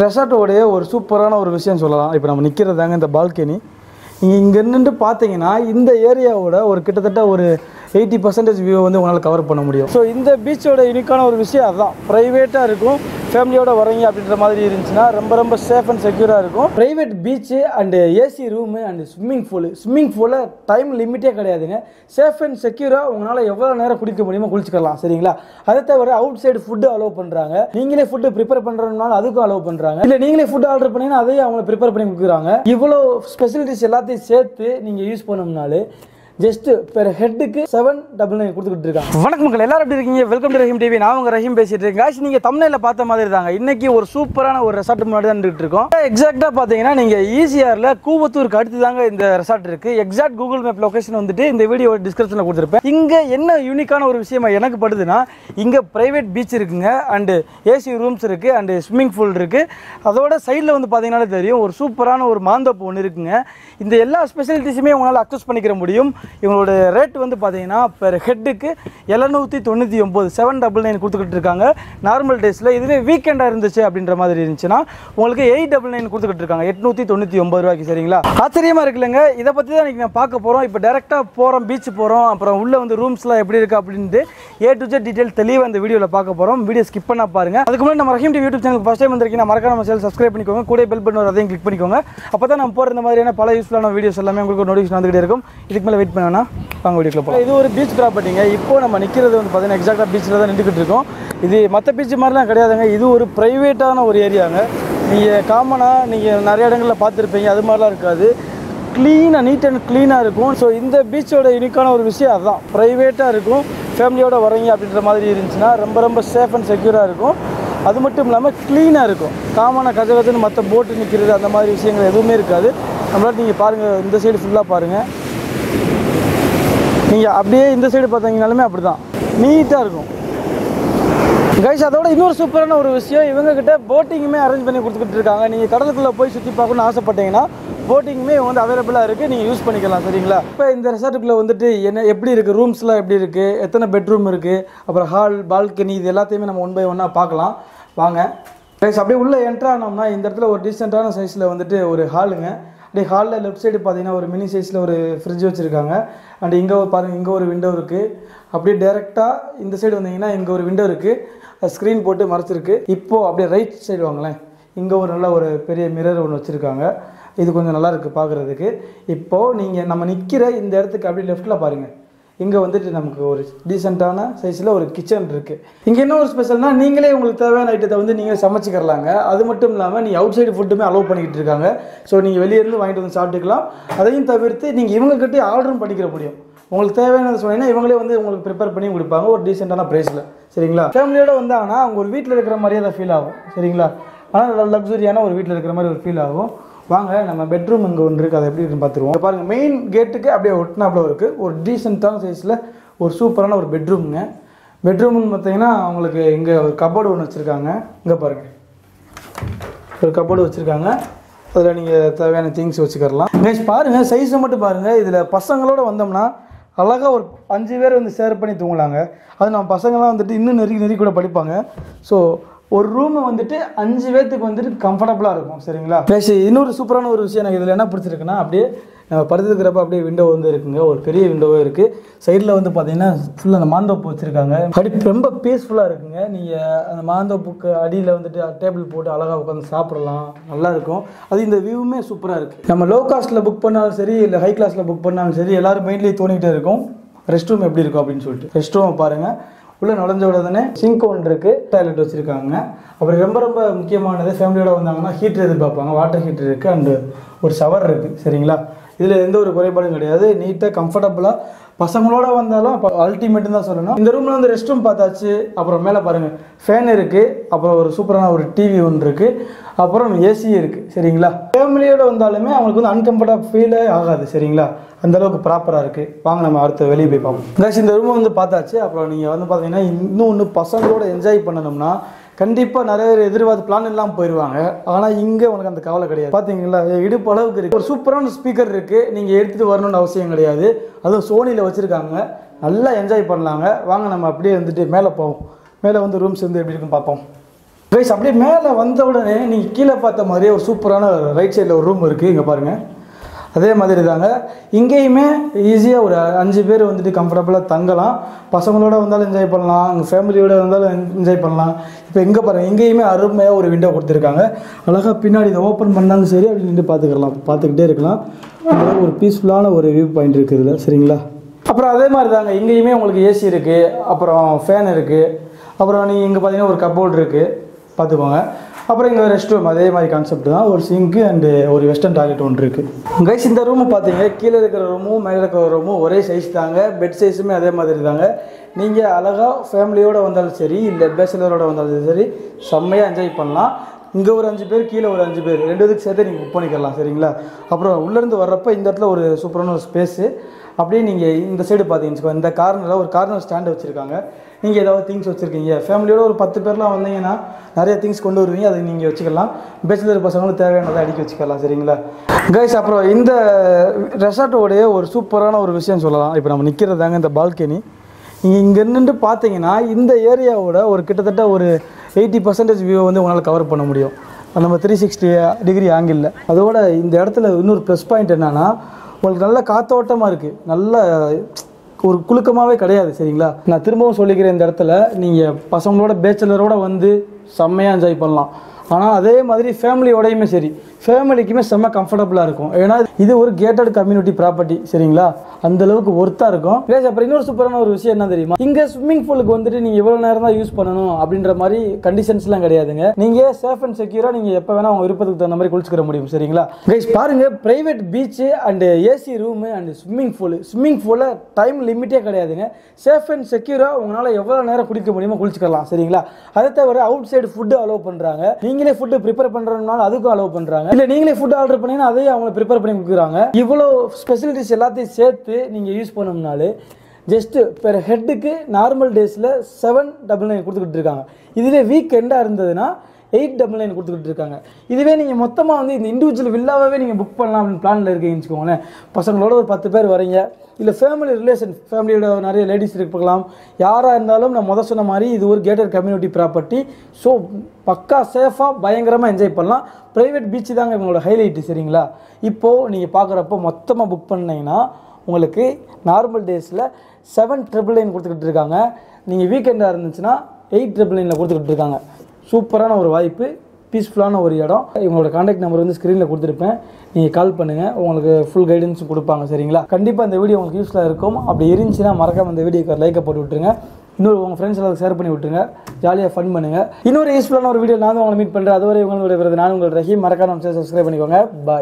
ரெசார்ட்டோடைய ஒரு சூப்பரான ஒரு விஷயம் சொல்லலாம். இப்போ நம்ம நிற்கிறதாங்க இந்த பால்கனி. இங்கே நின்று பார்த்தீங்கன்னா இந்த ஏரியாவோட ஒரு கிட்டத்தட்ட ஒரு 80% வியூ வந்து உங்களால் கவர் பண்ண முடியும். ஸோ இந்த பீச்சோட யூனிக்கான ஒரு விஷயம் அதுதான். ப்ரைவேட்டாக இருக்கும், ஃபேமிலியோட வரீங்க அப்படின்ற மாதிரி இருந்துச்சுன்னா ரொம்ப சேஃப் அண்ட் செக்யூராக இருக்கும். Private beach and AC room and swimming பூலில் டைம் லிமிட்டே கிடையாதுங்க. சேஃப் அண்ட் செக்யூராக உங்களால் எவ்வளோ நேரம் குளிக்க முடியுமோ குளிச்சுக்கலாம். சரிங்களா? அதை தவிர அவுட் சைடு ஃபுட்டு அலோவ் பண்ணுறாங்க. நீங்களே ஃபுட்டு ப்ரிப்பேர் பண்ணுறதுனால அதுக்கும் அலோவ் பண்ணுறாங்க. இல்லை நீங்களே ஃபுட்டு ஆர்டர் பண்ணிங்கன்னா அதையும் அவங்க ப்ரிப்பேர் பண்ணி கொடுக்குறாங்க. இவ்வளோ ஸ்பெசிலிட்டிஸ் எல்லாத்தையும் சேர்த்து நீங்கள் யூஸ் பண்ணோம்னாலே ஜஸ்ட் பெர் ஹெட்டுக்கு 799 கொடுத்துக்கிட்டு இருக்காங்க. வணக்கம் மக்கள், எல்லாரும் எப்படி இருக்கீங்க? Welcome to Rahim TV. நான் உங்க ரஹீம் பேசிட்டு இருக்கேன். காய்ச்சி நீங்கள் தம்ப்நெயில்ல பார்த்த மாதிரி தாங்க இன்னைக்கு ஒரு சூப்பரான ஒரு ரெசார்ட் முன்னாடி தான் நின்றுட்டு இருக்கோம். எக்ஸாக்டாக பார்த்தீங்கன்னா நீங்கள் ஈசிஆரில் கூவத்தூருக்கு அடுத்து தாங்க இந்த ரெசார்ட் இருக்கு. எக்ஸாக்ட் கூகுள் மேப் லொகேஷன் வந்துட்டு இந்த வீடியோ டிஸ்கிரிப்ஷனில் கொடுத்துருப்பேன். இங்கே என்ன யூனிக்கான ஒரு விஷயமா எனக்கு படுதுன்னா, இங்கே பிரைவேட் பீச் இருக்குங்க, அண்டு ஏசி ரூம்ஸ் இருக்கு, அண்டு ஸ்விம்மிங் பூல் இருக்கு. அதோட சைடில் வந்து பார்த்தீங்கன்னா தெரியும் ஒரு சூப்பரான ஒரு மாந்தோப்பு ஒன்று இருக்குங்க. இந்த எல்லா ஸ்பெசிலிட்டிஸுமே உங்களால் அக்சஸ் பண்ணிக்கிற முடியும். இவங்களோட ரேட் வந்து பார்த்தீங்கன்னா பெர் ஹெட்டுக்கு 799 799 கொடுத்துக்கிட்டு இருக்காங்க நார்மல் டேஸில். இதுவே வீக்கெண்டாக இருந்துச்சு அப்படின்ற மாதிரி இருந்துச்சுன்னா உங்களுக்கு 899 கொடுத்துக்கிட்டு இருக்காங்க 899 ரூபாய்க்கு. சரிங்களா? ஆச்சரியமாக இருக்குல்லங்க. இதை பற்றி தான் இன்றைக்கி நான் பார்க்க போகிறோம். இப்போ டேரெக்டாக போகிறோம், பீச் போகிறோம், அப்புறம் உள்ளே வந்து ரூம்ஸ்லாம் எப்படி இருக்குது அப்படின்ட்டு A to Z டீட்டெயில் தெளிவாக இந்த வீடியோவில் பார்க்க போகிறோம். வீடியோ ஸ்கிப் பண்ண பாருங்கள். அதுக்கு முன்னாடி நம்ம ரஹீம் டிவி யூடியூப் சேனலுக்கு ஃபஸ்ட் டைம் வந்திருக்கீங்க, மறக்காம நம்ம சேனல் சப்ஸ்கிரைப் பண்ணிக்கோங்க. கூட பெல் பட்டன் அதையும் கிளிக் பண்ணிக்கோங்க. அப்போ தான் நம்ம போகிற இந்த மாதிரியான பல யூஸ்ஃபுல்லான வீடியோஸ் எல்லாமே உங்களுக்கு நோட்டிஃபிகேஷன் வந்துகிட்டே இருக்கும். இதுக்கு மேலே வெயிட் பண்ணோன்னா வாங்க வீடியோக்குள்ள போகலாம். இது ஒரு பீச் ப்ராப்பர்ட்டிங்க. இப்போ நம்ம நிற்கிறது வந்து பார்த்தீங்கன்னா எக்ஸாக்டாக பீச்சில் தான் நின்றுக்கிட்டு இருக்கோம். இது மற்ற பீச் மாதிரிலாம் கிடையாதுங்க. இது ஒரு ப்ரைவேட்டான ஒரு ஏரியாங்க. நீங்கள் காமனாக நீங்கள் நிறைய இடங்களில் பார்த்துருப்பீங்க, அது மாதிரிலாம் இருக்காது. க்ளீனாக, நீட் அண்ட் க்ளீனாக இருக்கும். ஸோ இந்த பீச்சோட யூனிக்கான ஒரு விஷயம் அதுதான். ப்ரைவேட்டாக இருக்கும், ஃபேமிலியோட வரீங்க அப்படின்ற மாதிரி இருந்துச்சுன்னா ரொம்ப சேஃப் அண்ட் செக்யூராக இருக்கும். அது மட்டும் இல்லாமல் க்ளீனாக இருக்கும். காமனாக கஜகஜன்னு மற்ற போட்டு நிற்கிறது அந்த மாதிரி விஷயங்கள் எதுவுமே இருக்காது. நம்மளால் நீங்கள் பாருங்கள், இந்த சைடு ஃபுல்லாக பாருங்கள். நீங்கள் அப்படியே இந்த சைடு பார்த்தீங்கனாலுமே அப்படி தான் நீட்டாக இருக்கும் கைஸ். அதோட இன்னொரு சூப்பரான ஒரு விஷயம், இவங்ககிட்ட போட்டிங்குமே அரேஞ்ச் பண்ணி கொடுத்துக்கிட்டு இருக்காங்க. நீங்கள் கடலுக்குள்ளே போய் சுற்றி பார்க்கணுன்னு ஆசைப்பட்டீங்கன்னா போட்டிங்குமே வந்து அவைலபிளாக இருக்குது, நீங்கள் யூஸ் பண்ணிக்கலாம். சரிங்களா? இப்போ இந்த ரெசார்ட்டுக்குள்ளே வந்துட்டு என்ன எப்படி இருக்குது, ரூம்ஸ்லாம் எப்படி இருக்குது, எத்தனை பெட்ரூம் இருக்குது, அப்புறம் ஹால், பால்கனி, இது எல்லாத்தையுமே நம்ம 1 by 1 பார்க்கலாம் வாங்க கைஸ். அப்படியே உள்ளே என்ட்ரு ஆனோம்னா இந்த இடத்துல ஒரு டீசெண்டான சைஸில் வந்துட்டு ஒரு ஹாலுங்க. அப்படியே ஹாலில் லெஃப்ட் சைடு பார்த்தீங்கன்னா ஒரு மினி சைஸில் ஒரு ஃப்ரிட்ஜ் வச்சுருக்காங்க. அண்ட் இங்கே பாருங்கள், இங்கே ஒரு விண்டோ இருக்குது. அப்படியே டேரெக்டாக இந்த சைடு வந்தீங்கன்னா இங்கே ஒரு விண்டோ இருக்குது, ஸ்க்ரீன் போட்டு மறைச்சிருக்கு. இப்போது அப்படியே ரைட் சைடு வாங்களேன், இங்கே ஒரு நல்ல ஒரு பெரிய மிரர் ஒன்று வச்சுருக்காங்க. இது கொஞ்சம் நல்லா இருக்குது பார்க்குறதுக்கு. இப்போது நீங்கள் நம்ம நிற்கிற இந்த இடத்துக்கு அப்படியே லெஃப்ட்டில் பாருங்கள், இங்கே வந்துட்டு நமக்கு ஒரு டீசெண்டான சைஸில் ஒரு கிச்சன் இருக்குது. இங்கே என்ன ஒரு ஸ்பெஷல்னால், நீங்களே உங்களுக்கு தேவையான ஐட்டத்தை வந்து நீங்கள் சமைச்சிக்கிறலாங்க. அது மட்டும் இல்லாமல் நீங்கள் அவுட் சைடு ஃபுட்டுமே அலோவ் பண்ணிக்கிட்டு இருக்காங்க. ஸோ நீங்கள் வெளியேருந்து வாங்கிட்டு வந்து சாப்பிட்டுக்கலாம். அதையும் தவிர்த்து நீங்கள் இவங்ககிட்டே ஆர்டரும் பண்ணிக்கிற முடியும். உங்களுக்கு தேவையானது சொன்னீங்கன்னா இவங்களே வந்து உங்களுக்கு ப்ரிப்பேர் பண்ணி கொடுப்பாங்க ஒரு டீசெண்டான ப்ரைஸில். சரிங்களா? ஃபேமிலியோடு வந்தாங்கன்னா அவங்க ஒரு வீட்டில் இருக்கிற மாதிரியே தான் ஃபீல் ஆகும். சரிங்களா? ஆனால் லக்ஸுரியான ஒரு வீட்டில் இருக்கிற மாதிரி ஒரு ஃபீல் ஆகும். வாங்க நம்ம பெட்ரூம் இங்கே ஒன்று இருக்குது, அதை எப்படி இருக்குன்னு பார்த்துருவோம். பாருங்கள், மெயின் கேட்டுக்கு அப்படியே ஒட்டினாப்புல இருக்குது ஒரு டீசெண்டான சைஸில் ஒரு சூப்பரான ஒரு பெட்ரூமுங்க. பெட்ரூம்னு பார்த்தீங்கன்னா அவங்களுக்கு இங்கே ஒரு கபோர்டு ஒன்று வச்சுருக்காங்க. இங்கே பாருங்கள், ஒரு கபோர்டு வச்சுருக்காங்க. அதில் நீங்கள் தேவையான திங்ஸ் வச்சுக்கலாம். நெக்ஸ்ட் பாருங்கள், சைஸை மட்டும் பாருங்கள். இதில் பசங்களோடு வந்தோம்னா அழகாக ஒரு 5 பேர் வந்து ஷேர் பண்ணி தூங்கலாங்க. அது நம்ம பசங்கள்லாம் வந்துட்டு இன்னும் நெருக்கி கூட படிப்பாங்க. ஸோ ஒரு ரூமு வந்துட்டு 5 பேர்த்துக்கு வந்துட்டு கம்ஃபர்டபுளாக இருக்கும். சரிங்களா? ப்ளஸ் இன்னொரு சூப்பரான ஒரு விஷயம் எனக்கு இதில் என்ன பிடிச்சிருக்குன்னா, அப்படியே நம்ம படுத்துக்கிறப்ப அப்படியே விண்டோ வந்து இருக்குங்க, ஒரு பெரிய விண்டோவே இருக்குது. சைடில் வந்து பார்த்தீங்கன்னா ஃபுல்லாக அந்த மாந்தோப்பு வச்சுருக்காங்க. அப்படி ரொம்ப பீஸ்ஃபுல்லாக இருக்குங்க. நீங்கள் அந்த மாந்தோப்புக்கு அடியில் வந்துட்டு டேபிள் போட்டு அழகாக உட்காந்து சாப்பிடலாம், நல்லாயிருக்கும். அது இந்த வியூவுமே சூப்பராக இருக்குது. நம்ம லோ காஸ்ட்டில் புக் பண்ணாலும் சரி, இல்லை ஹை கிளாஸில் புக் பண்ணாலும் சரி, எல்லோரும் மைண்ட்லேயே தோணிக்கிட்டே இருக்கும் ரெஸ்ட் ரூம் எப்படி இருக்கும் அப்படின்னு சொல்லிட்டு. ரெஸ்ட் ரூமை பாருங்கள், உள்ளே நுழைஞ்ச உடனே சிங்க் ஒன்று இருக்குது, டாய்லெட் வச்சுருக்காங்க. அப்புறம் ரொம்ப முக்கியமானது, ஃபேமிலியோடு வந்தாங்கன்னா ஹீட்டர் எதிர்பார்ப்பாங்க. வாட்டர் ஹீட்டர் இருக்குது, அண்டு ஒரு ஷவர் இருக்குது. சரிங்களா? இதில் எந்த ஒரு குறைபாடும் கிடையாது. நீட்டாக கம்ஃபர்டபுளாக பசங்களோட வந்தாலும் அல்டிமேட்டுன்னு தான் சொல்லணும். இந்த ரூமில் வந்து ரெஸ்ட் ரூம் பார்த்தாச்சு. அப்புறம் மேலே பாருங்கள், ஃபேன் இருக்குது, அப்புறம் ஒரு சூப்பரான ஒரு டிவி ஒன்று இருக்குது, அப்புறம் ஏசி இருக்குது. சரிங்களா? ஃபேமிலியோடு வந்தாலுமே அவங்களுக்கு வந்து அன்கம்ஃபர்டபுள் ஃபீலே ஆகாது. சரிங்களா? அந்தளவுக்கு ப்ராப்பராக இருக்குது. வாங்க நம்ம அடுத்த வெளியே போய் பார்ப்போம். கைஸ், இந்த ரூமை வந்து பார்த்தாச்சு. அப்புறம் நீங்கள் வந்து பார்த்தீங்கன்னா இன்னொன்று பசங்களோட என்ஜாய் பண்ணணும்னா கண்டிப்பாக நிறைய பேர் எதிர்பார்த்து பிளான் இல்லாமல் போயிடுவாங்க. ஆனால் இங்கே உனக்கு அந்த கவலை கிடையாது. பார்த்தீங்களா, இடுப்பு அளவுக்கு இருக்குது. ஒரு சூப்பரான ஸ்பீக்கர் இருக்குது, நீங்கள் எடுத்துகிட்டு வரணும்னு அவசியம் கிடையாது. அதுவும் சோனியில் வச்சுருக்காங்க, நல்லா என்ஜாய் பண்ணலாங்க. வாங்க நம்ம அப்படியே வந்துட்டு மேலே போவோம். மேலே வந்து ரூம்ஸ் வந்து எப்படி இருக்குன்னு பார்ப்போம். கைஸ் அப்படியே மேலே வந்த உடனே நீங்கள் கீழே பார்த்த மாதிரியே ஒரு சூப்பரான ரைட் சைடில் ஒரு ரூம் இருக்குது. இங்கே பாருங்கள், அதே மாதிரி தாங்க இங்கேயுமே ஈஸியாக ஒரு 5 பேர் வந்துட்டு கம்ஃபர்டபுளாக தங்கலாம். பசங்களோட வந்தாலும் என்ஜாய் பண்ணலாம், உங்கள் ஃபேமிலியோட வந்தாலும் என்ஜாய் பண்ணலாம். இப்போ எங்கே பாருங்கள், இங்கேயுமே அருமையாக ஒரு விண்டோ கொடுத்துருக்காங்க. அழகாக பின்னாடி இதை ஓப்பன் பண்ணாலும் சரி அப்படி நின்று பார்த்துக்கிட்டே இருக்கலாம். ஒரு பீஸ்ஃபுல்லான ஒரு வியூ பாயிண்ட் இருக்குது சரிங்களா. அப்புறம் அதே மாதிரி தாங்க இங்கேயுமே உங்களுக்கு ஏசி இருக்குது, அப்புறம் ஃபேன் இருக்குது, அப்புறம் நீங்கள் இங்கே பார்த்தீங்கன்னா ஒரு கப்போர்ட் இருக்குது பார்த்துக்கோங்க. அப்புறம் இங்கே ரெஸ்ட் ரூம் அதே மாதிரி கான்செப்ட் தான், ஒரு சிங்க்கு அண்டு ஒரு வெஸ்டர்ன் டாய்லெட் ஒன்று இருக்குது. கைஸ் இந்த ரூமு பார்த்தீங்க, கீழே இருக்கிற ரூமும் மேலே இருக்கிற ரூமும் ஒரே சைஸ் தாங்க. பெட் சைஸுமே அதே மாதிரி தாங்க. நீங்கள் அழகாக ஃபேமிலியோடு வந்தாலும் சரி இல்லை பேச்சுலரோடு வந்தாலும் சரி செம்மையாக என்ஜாய் பண்ணலாம். இங்கே ஒரு 5 பேர், கீழே ஒரு 5 பேர், 2 இதுக்கு சேர்த்து நீங்கள் புக் பண்ணிக்கலாம் சரிங்களா. அப்புறம் உள்ளேருந்து வர்றப்போ இந்த இடத்துல ஒரு சூப்பரான ஒரு ஸ்பேஸு. அப்படியே நீங்கள் இந்த சைடு பார்த்தீங்கன்னு இந்த கார்னரில் ஒரு கார்னர் ஸ்டாண்டு வச்சுருக்காங்க. நீங்கள் ஏதாவது திங்ஸ் வச்சுருக்கீங்க, ஃபேமிலியோட ஒரு 10 பேர்லாம் வந்தீங்கன்னா நிறைய திங்ஸ் கொண்டு வருவீங்க, அதை நீங்கள் வச்சுக்கலாம். பேச்சுலர் பசங்களும் தேவையானதை அடுக்கி வச்சுக்கலாம் சரிங்களா கைஸ். அப்புறம் இந்த ரெசார்ட்டோடைய ஒரு சூப்பரான ஒரு விஷயம் சொல்லலாம். இப்போ நம்ம நிற்கிறதாங்க இந்த பால்கனி. நீங்கள் இங்கே நின்று பார்த்தீங்கன்னா இந்த ஏரியாவோட ஒரு கிட்டத்தட்ட ஒரு 80% வியூவை வந்து உங்களால் கவர் பண்ண முடியும் நம்ம 360 டிகிரி ஆங்கிளில். அதோட இந்த இடத்துல இன்னொரு ப்ளஸ் பாயிண்ட் என்னென்னா உங்களுக்கு நல்ல காத்தோட்டமாக இருக்குது, நல்ல ஒரு குலுக்கமாகவே கிடையாது சரிங்களா. நான் திரும்பவும் சொல்லிக்கிறேன், இந்த இடத்துல நீங்கள் பசங்களோட பேச்சுலரோட வந்து செம்மையாக என்ஜாய் பண்ணலாம். ஆனால் அதே மாதிரி ஃபேமிலியோடையுமே சரி, ஃபேமிலிக்குமே செம்ம கம்ஃபர்டபுளாக இருக்கும். ஏன்னா இது ஒரு கேட்டட் கம்யூனிட்டி ப்ராப்பர்ட்டி சரிங்களா, அந்தளவுக்கு ஒர்த்தாக இருக்கும். அப்புறம் இன்னொரு சூப்பரான ஒரு விஷயம் என்ன தெரியுமா, இங்கே ஸ்விம்மிங் பூலுக்கு வந்துட்டு நீங்கள் எவ்வளோ நேரம் தான் யூஸ் பண்ணணும் அப்படின்ற மாதிரி கண்டிஷன்ஸ்லாம் கிடையாதுங்க. நீங்கள் சேஃப் அண்ட் செக்யூராக நீங்கள் எப்போ வேணால் உங்கள் விருப்பத்துக்கு தகுந்த மாதிரி குளிச்சுக்கிற முடியும் சரிங்களா கைஸ். பாருங்கள், private beach and AC room and swimming பூலில் டைம் லிமிட்டே கிடையாதுங்க. சேஃப் அண்ட் செக்யூராக உங்களால் எவ்வளோ நேரம் குளிக்க முடியுமோ குளிச்சுக்கலாம் சரிங்களா. அதை தவிர அவுட் சைடு ஃபுட்டு அலோவ் பண்ணுறாங்க. நீங்களே ஃபுட்டு ப்ரிப்பேர் பண்ணுறதுனால அதுக்கும் அலோவ் பண்ணுறாங்க. இல்லை நீங்களே ஃபுட் ஆர்டர் பண்ணீங்கன்னா அதையும் அவங்க ப்ரிப்பேர் பண்ணி கொடுக்குறாங்க. இவ்வளோ ஃபெசிலிட்டிஸ் எல்லாத்தையும் சேர்த்து நீங்கள் யூஸ் பண்ணோம்னாலே ஜஸ்ட்டு பெர் ஹெட்டுக்கு நார்மல் டேஸில் 799 கொடுத்துக்கிட்டு இருக்காங்க. இதுவே வீக் எண்டாக இருந்ததுன்னா 899 கொடுத்துக்கிட்டு இருக்காங்க. இதுவே நீங்கள் மொத்தமாக வந்து இந்த இண்டிவிஜுவல் வில்லாவே நீங்கள் புக் பண்ணலாம் அப்படின்னு பிளானில் இருக்கீங்கன்னு வச்சுக்கோங்களேன். பசங்களோட ஒரு 10 பேர் வரீங்க, இல்லை ஃபேமிலியோட நிறைய லேடிஸ் இருக்கலாம், யாராக இருந்தாலும் நான் சொன்ன மாதிரி இது ஒரு கேட்டட் கம்யூனிட்டி ப்ராப்பர்ட்டி. ஸோ பக்கா சேஃபாக பயங்கரமாக என்ஜாய் பண்ணலாம். ப்ரைவேட் பீச்சு தாங்க இவங்களோட ஹைலைட்டு சரிங்களா. இப்போது நீங்கள் பார்க்குறப்போ மொத்தமாக புக் பண்ணிங்கன்னா உங்களுக்கு நார்மல் டேஸில் 799 கொடுத்துக்கிட்டு இருக்காங்க. நீங்கள் வீக்கெண்டாக இருந்துச்சுன்னா 899 கொடுத்துக்கிட்டு இருக்காங்க. சூப்பரான ஒரு வாய்ப்பு, பீஸ்ஃபுல்லான ஒரு இடம். இவங்களோட கான்டாக்ட் நம்பர் வந்து ஸ்க்ரீனில் கொடுத்துருப்பேன், நீங்கள் கால் பண்ணுங்கள், உங்களுக்கு ஃபுல் கைடன்ஸும் கொடுப்பாங்க சரிங்களா. கண்டிப்பாக இந்த வீடியோ உங்களுக்கு யூஸ்ஃபுல்லாக இருக்கும். அப்படி இருந்துச்சுன்னா மறக்காம இந்த வீடியோக்கு லைக்கை போட்டு விட்டுருங்க. இன்னொரு உங்கள் ஃப்ரெண்ட்ஸ் எல்லாம் ஷேர் பண்ணி விட்டுருங்க, ஜாலியாக ஃபன் பண்ணுங்கள். இன்னொரு யூஸ்ஃபுல்லான ஒரு வீடியோ நான் உங்களை மீட் பண்ணுறேன். அதுவரை உங்களோட நான் உங்களோட ரஹீம். மறக்காம சப்ஸ்கிரைப் பண்ணிக்கோங்க. பாய்.